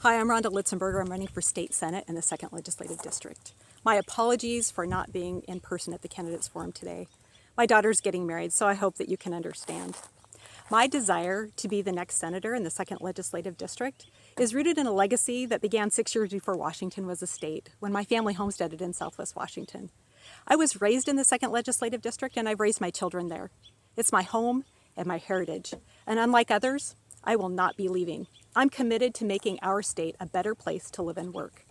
Hi, I'm Rhonda Litzenberger. I'm running for State Senate in the 2nd Legislative District. My apologies for not being in person at the candidates forum today. My daughter's getting married, so I hope that you can understand. My desire to be the next senator in the 2nd Legislative District is rooted in a legacy that began 6 years before Washington was a state, when my family homesteaded in Southwest Washington. I was raised in the 2nd Legislative District, and I've raised my children there. It's my home and my heritage, and unlike others, I will not be leaving. I'm committed to making our state a better place to live and work.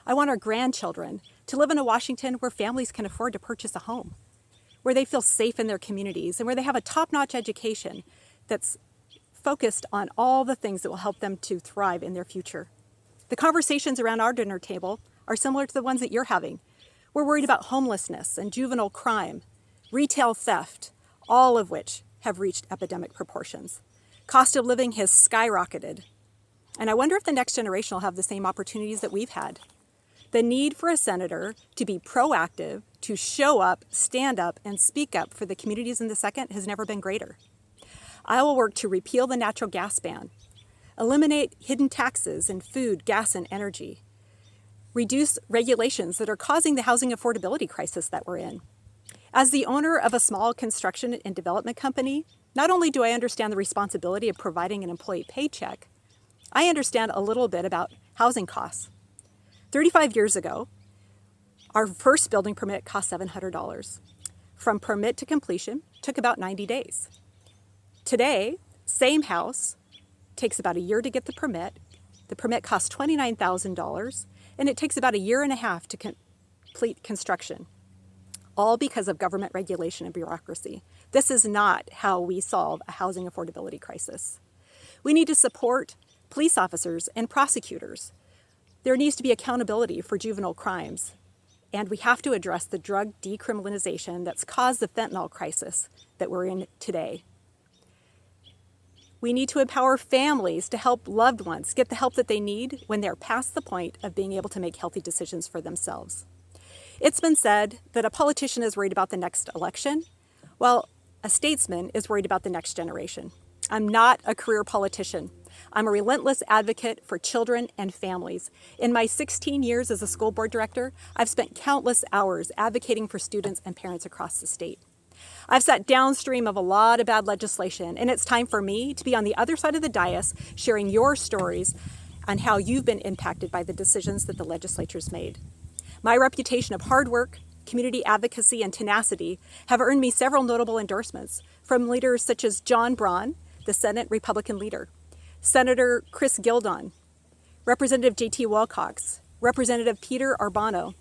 I want our grandchildren to live in a Washington where families can afford to purchase a home, where they feel safe in their communities, and where they have a top-notch education that's focused on all the things that will help them to thrive in their future. The conversations around our dinner table are similar to the ones that you're having. We're worried about homelessness and juvenile crime, retail theft, all of which have reached epidemic proportions. Cost of living has skyrocketed. And I wonder if the next generation will have the same opportunities that we've had. The need for a senator to be proactive, to show up, stand up, and speak up for the communities in the 2nd has never been greater. I will work to repeal the natural gas ban, eliminate hidden taxes in food, gas, and energy, reduce regulations that are causing the housing affordability crisis that we're in. As the owner of a small construction and development company, not only do I understand the responsibility of providing an employee paycheck, I understand a little bit about housing costs. 35 years ago, our first building permit cost $700. From permit to completion, took about 90 days. Today, same house, takes about a year to get the permit. The permit costs $29,000, and it takes about a year and a half to complete construction, all because of government regulation and bureaucracy. This is not how we solve a housing affordability crisis. We need to support police officers and prosecutors. There needs to be accountability for juvenile crimes. And we have to address the drug decriminalization that's caused the fentanyl crisis that we're in today. We need to empower families to help loved ones get the help that they need when they're past the point of being able to make healthy decisions for themselves. It's been said that a politician is worried about the next election, while a statesman is worried about the next generation. I'm not a career politician. I'm a relentless advocate for children and families. In my 16 years as a school board director, I've spent countless hours advocating for students and parents across the state. I've sat downstream of a lot of bad legislation, and it's time for me to be on the other side of the dais sharing your stories on how you've been impacted by the decisions that the legislature's made. My reputation of hard work, community advocacy, and tenacity have earned me several notable endorsements from leaders such as John Braun, the Senate Republican leader, Senator Chris Gildon, Representative J.T. Wilcox, Representative Peter Arbano,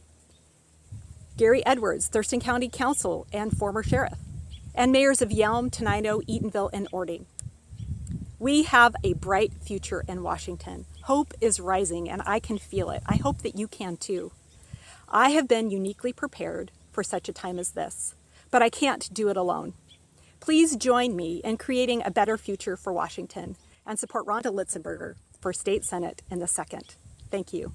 Gary Edwards, Thurston County Council and former sheriff, and mayors of Yelm, Tenino, Eatonville, and Orting. We have a bright future in Washington. Hope is rising, and I can feel it. I hope that you can too. I have been uniquely prepared for such a time as this, but I can't do it alone. Please join me in creating a better future for Washington and support Rhonda Litzenberger for State Senate in the 2nd. Thank you.